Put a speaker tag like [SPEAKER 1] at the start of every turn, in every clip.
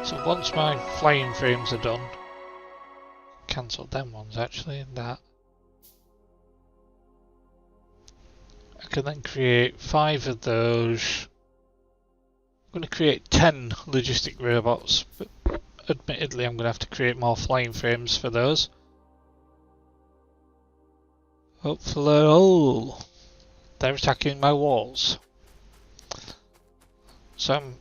[SPEAKER 1] So once my flying frames are done, cancel them ones actually, and that. I can then create 5 of those. I'm going to create 10 logistic robots, but admittedly I'm going to have to create more flying frames for those. Hopefully, oh, they're attacking my walls. So I'm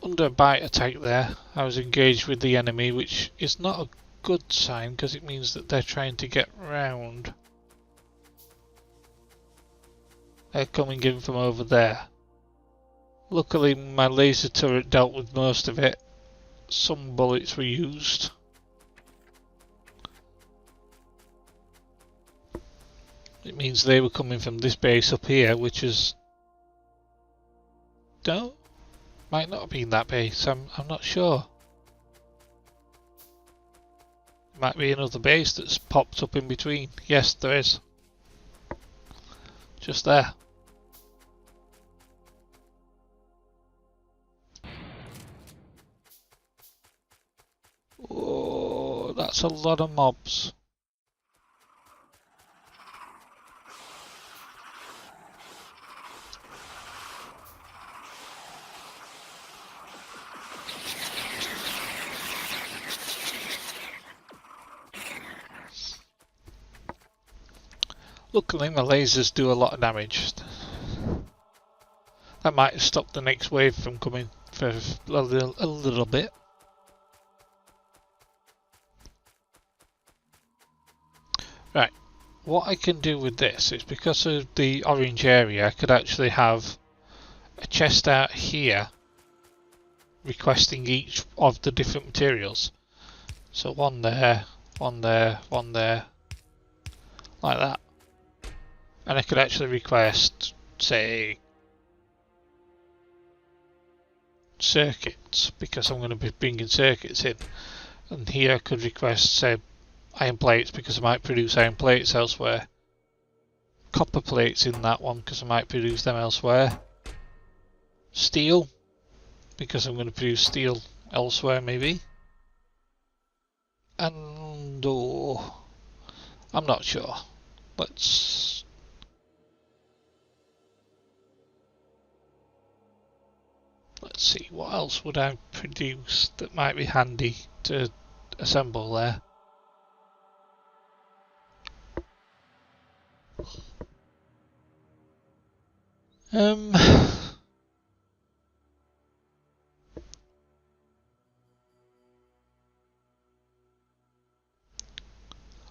[SPEAKER 1] under a bite attack there. I was engaged with the enemy, which is not a good sign because it means that they're trying to get round. They're coming in from over there. Luckily my laser turret dealt with most of it. Some bullets were used. It means they were coming from this base up here, which is... no? Might not have been that base, I'm not sure. Might be another base that's popped up in between. Yes, there is. Just there. Oh, that's a lot of mobs. Luckily my lasers do a lot of damage. That might stop the next wave from coming for a little bit. Right, what I can do with this is, because of the orange area, I could actually have a chest out here requesting each of the different materials. So one there, one there, one there, like that. And I could actually request, say, circuits, because I'm going to be bringing circuits in. And here I could request, say, iron plates, because I might produce iron plates elsewhere. Copper plates in that one, because I might produce them elsewhere. Steel, because I'm going to produce steel elsewhere maybe. And oh, I'm not sure. Let's see, what else would I produce that might be handy to assemble there?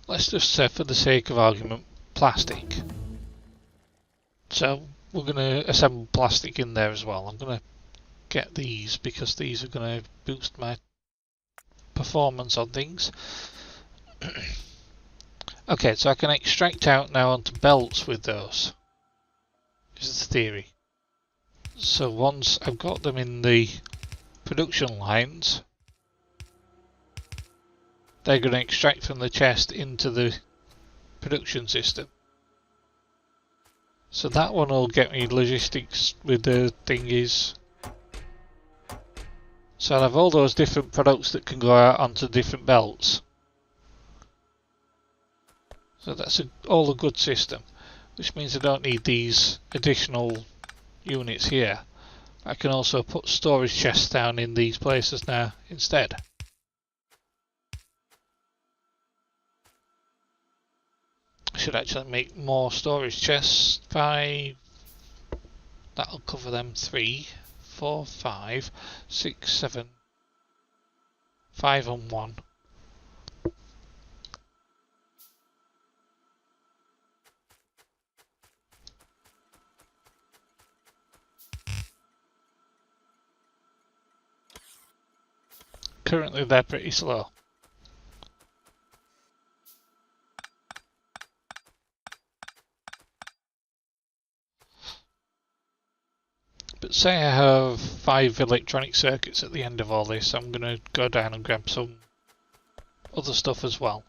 [SPEAKER 1] Let's just say, for the sake of argument, plastic. So we're going to assemble plastic in there as well. I'm going to get these because these are going to boost my performance on things. Okay, so I can extract out now onto belts with those. This is the theory. So once I've got them in the production lines, they're going to extract from the chest into the production system. So that one will get me logistics with the thingies. So I'll have all those different products that can go out onto different belts. So that's all a good system, which means I don't need these additional units here. I can also put storage chests down in these places now instead. I should actually make more storage chests. 5. That'll cover them. 3, 4, 5, 6, 7. 5 and 1. Currently they're pretty slow. But say I have 5 electronic circuits at the end of all this, I'm going to go down and grab some other stuff as well.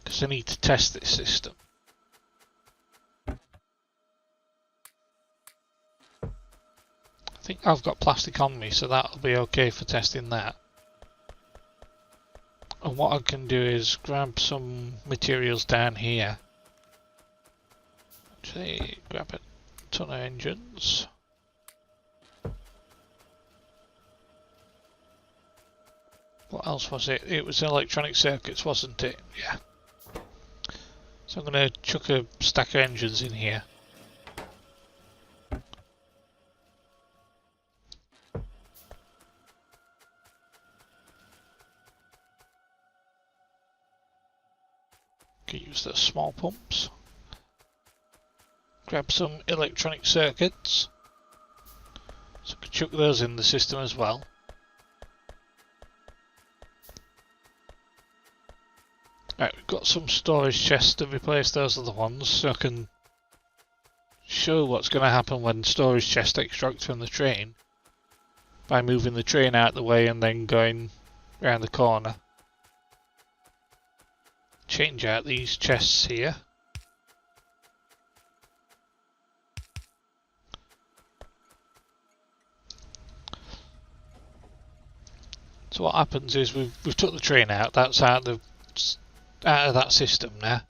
[SPEAKER 1] Because I need to test this system. I think I've got plastic on me, so that'll be okay for testing that. And what I can do is grab some materials down here. Actually, grab a ton of engines. What else was it? It was electronic circuits, wasn't it? Yeah. So I'm going to chuck a stack of engines in here. Can use the small pumps. Grab some electronic circuits. So I can chuck those in the system as well. Right, we've got some storage chests to replace those other ones, so I can show what's going to happen when storage chests extract from the train by moving the train out of the way and then going around the corner. Change out these chests here. So what happens is we've took the train out, that's out of that system now.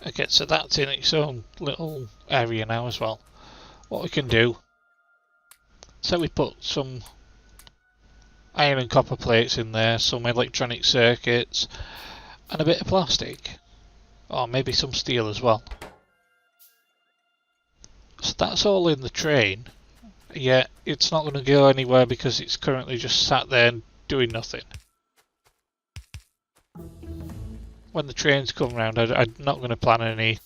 [SPEAKER 1] Okay, so that's in its own little area now as well. What we can do, so we put some iron and copper plates in there, some electronic circuits, and a bit of plastic. Or maybe some steel as well. So that's all in the train, yet it's not going to go anywhere because it's currently just sat there and doing nothing. When the trains come round, I'm not going to plan any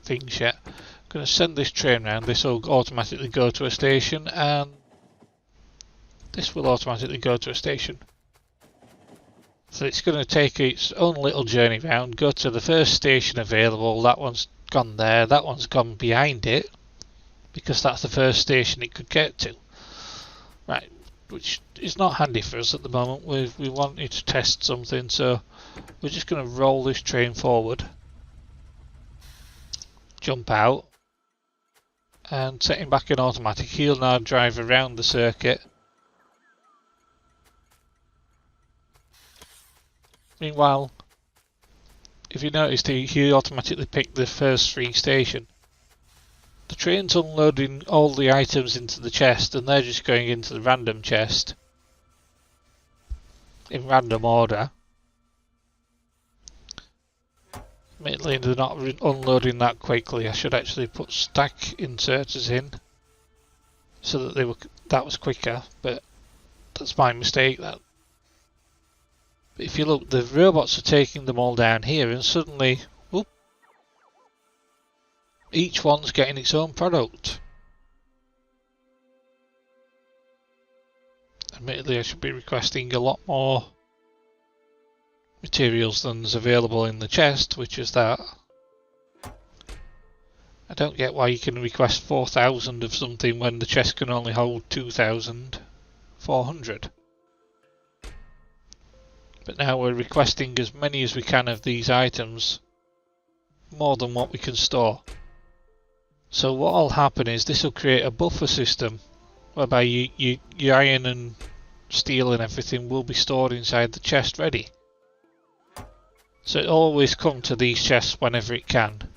[SPEAKER 1] things yet. I'm going to send this train round, this will automatically go to a station, and this will automatically go to a station. So it's going to take its own little journey round, go to the first station available, that one's gone there, that one's gone behind it, because that's the first station it could get to. Right, which is not handy for us at the moment. We wanted to test something, so we're just going to roll this train forward, jump out, and set him back in automatic. He'll now drive around the circuit. Meanwhile, if you noticed, he automatically picked the first free station. The train's unloading all the items into the chest and they're just going into the random chest in random order. Admittedly, they're not unloading that quickly. I should actually put stack inserters in so that that was quicker, but that's my mistake. But if you look, the robots are taking them all down here and suddenly, whoop, each one's getting its own product. Admittedly, I should be requesting a lot more materials than is available in the chest, which is that. I don't get why you can request 4,000 of something when the chest can only hold 2,400. But now we're requesting as many as we can of these items, more than what we can store. So what will happen is this will create a buffer system whereby your iron and steel and everything will be stored inside the chest ready. So it'll always come to these chests whenever it can,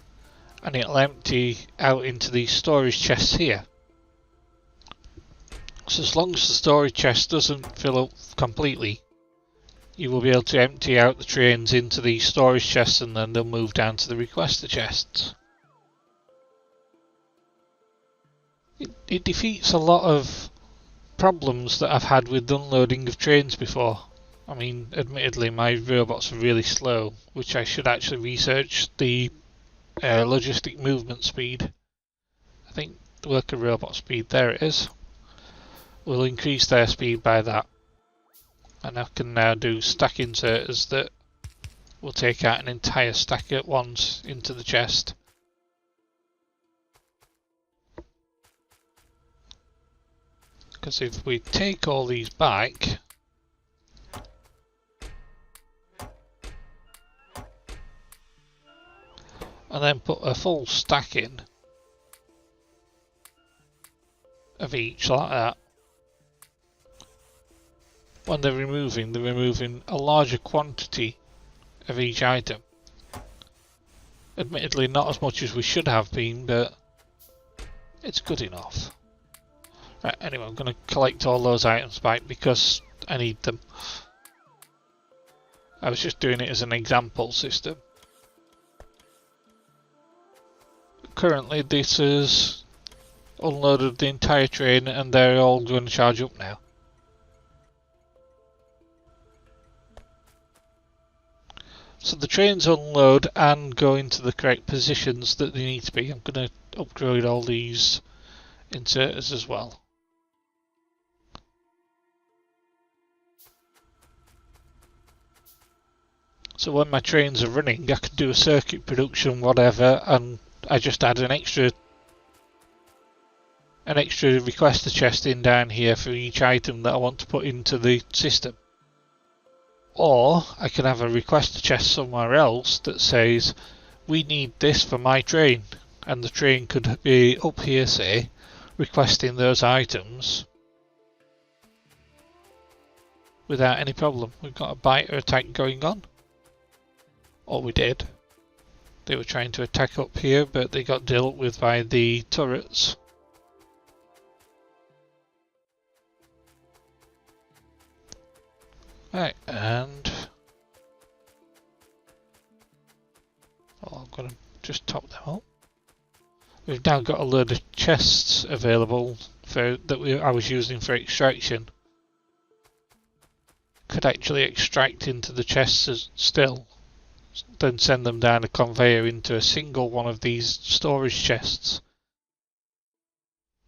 [SPEAKER 1] and it'll empty out into these storage chests here. So as long as the storage chest doesn't fill up completely, you will be able to empty out the trains into these storage chests and then they'll move down to the requester chests. It defeats a lot of problems that I've had with unloading of trains before. I mean, admittedly, my robots are really slow, which I should actually research the logistic movement speed. I think the worker robot speed, there it is. We'll increase their speed by that. And I can now do stack inserters that will take out an entire stack at once into the chest. Because if we take all these back, and then put a full stack in of each like that. When they're removing a larger quantity of each item. Admittedly not as much as we should have been, but it's good enough. Right, anyway, I'm going to collect all those items back because I need them. I was just doing it as an example system. Currently this has unloaded the entire train and they're all going to charge up now. So the trains unload and go into the correct positions that they need to be. I'm going to upgrade all these inserters as well. So when my trains are running, I can do a circuit production, whatever, and I just add an extra requester chest in down here for each item that I want to put into the system. Or I can have a requester chest somewhere else that says, we need this for my train, and the train could be up here, say, requesting those items without any problem. We've got a biter attack going on. Or we did. They were trying to attack up here, but they got dealt with by the turrets. Right, and I'm going to just top them up. We've now got a load of chests available I was using for extraction. Could actually extract into the chests still, then send them down a conveyor into a single one of these storage chests,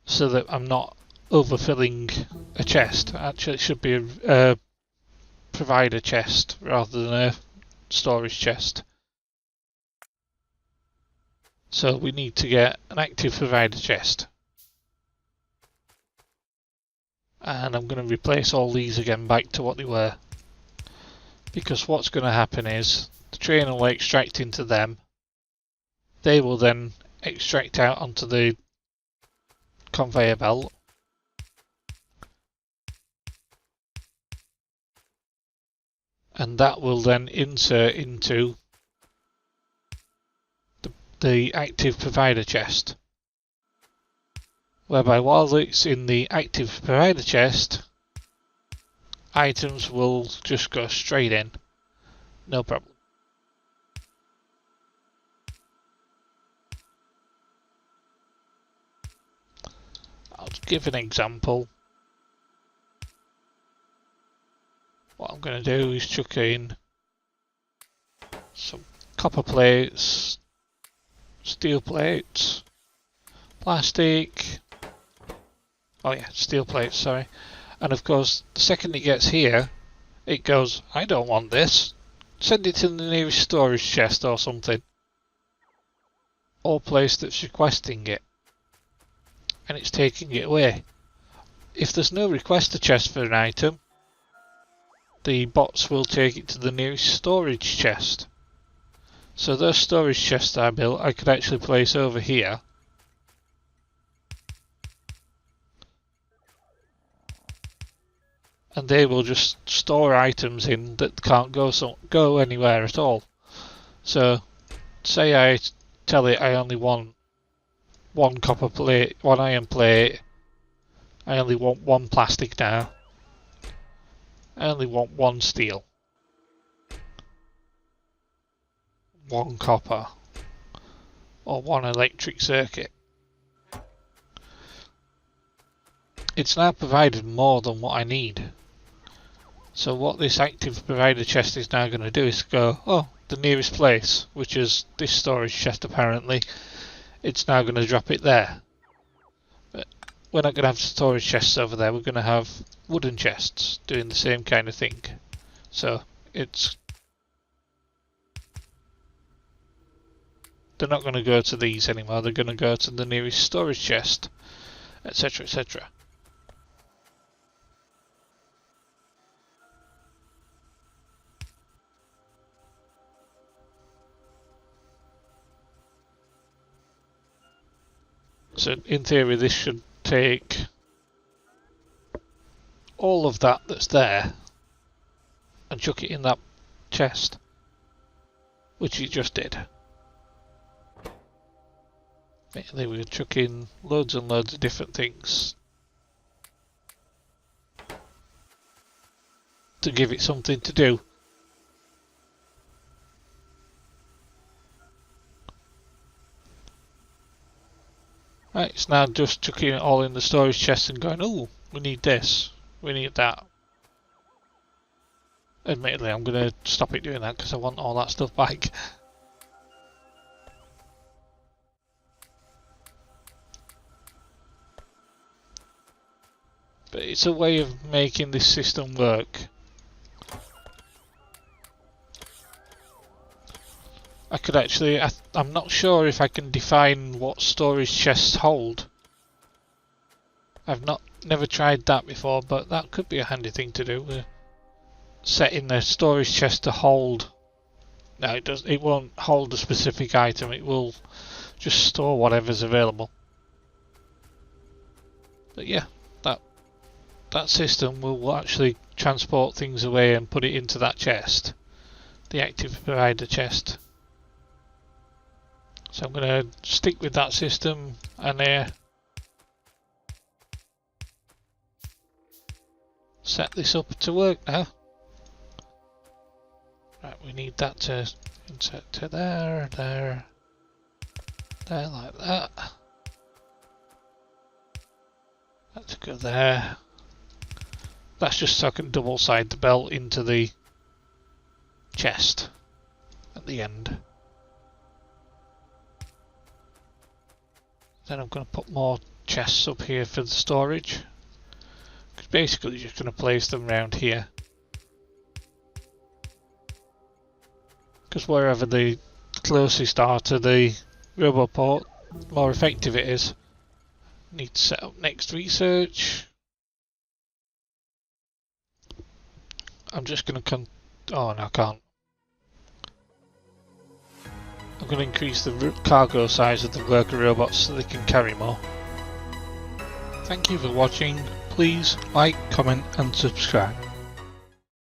[SPEAKER 1] so that I'm not overfilling a chest. Actually, it should be a provider chest rather than a storage chest. So we need to get an active provider chest. And I'm going to replace all these again back to what they were. Because what's going to happen is the train will extract into them. They will then extract out onto the conveyor belt. And that will then insert into the active provider chest. Whereby while it's in the active provider chest, items will just go straight in. No problem. I'll give an example. What I'm going to do is chuck in some copper plates, steel plates, plastic, steel plates, sorry. And of course, the second it gets here, it goes, I don't want this. Send it to the nearest storage chest or something. Or place that's requesting it. And it's taking it away. If there's no requester chest for an item, the bots will take it to the nearest storage chest. So those storage chests I built, I could actually place over here. And they will just store items in that can't go anywhere at all. So, say I tell it I only want one copper plate, one iron plate. I only want one plastic now. I only want one steel. One copper. Or one electric circuit. It's now provided more than what I need. So what this active provider chest is now going to do is go, oh, the nearest place, which is this storage chest apparently, it's now going to drop it there. But we're not going to have storage chests over there, we're going to have wooden chests doing the same kind of thing. So they're not going to go to these anymore, they're going to go to the nearest storage chest, etc, etc. So in theory this should take all of that that's there and chuck it in that chest, which it just did. Mainly we were chucking loads and loads of different things to give it something to do. Right, it's now just chucking it all in the storage chest and going, oh, we need this, we need that. Admittedly, I'm going to stop it doing that because I want all that stuff back. But it's a way of making this system work. I could actually, I'm not sure if I can define what storage chests hold. I've never tried that before, but that could be a handy thing to do. Setting the storage chest to hold. No, it won't hold a specific item, it will just store whatever's available. But yeah, that system will actually transport things away and put it into that chest. The active provider chest. So I'm going to stick with that system and set this up to work now. Right, we need that to insert to there, like that. That to go there. That's just so I can double side the belt into the chest at the end. Then I'm going to put more chests up here for the storage. Because basically you're just going to place them around here. Because wherever the closest are to the roboport, the more effective it is. Need to set up next research. I'm just going to oh no, I can't. I'm going to increase the cargo size of the worker robots so they can carry more. Thank you for watching. Please like, comment and subscribe.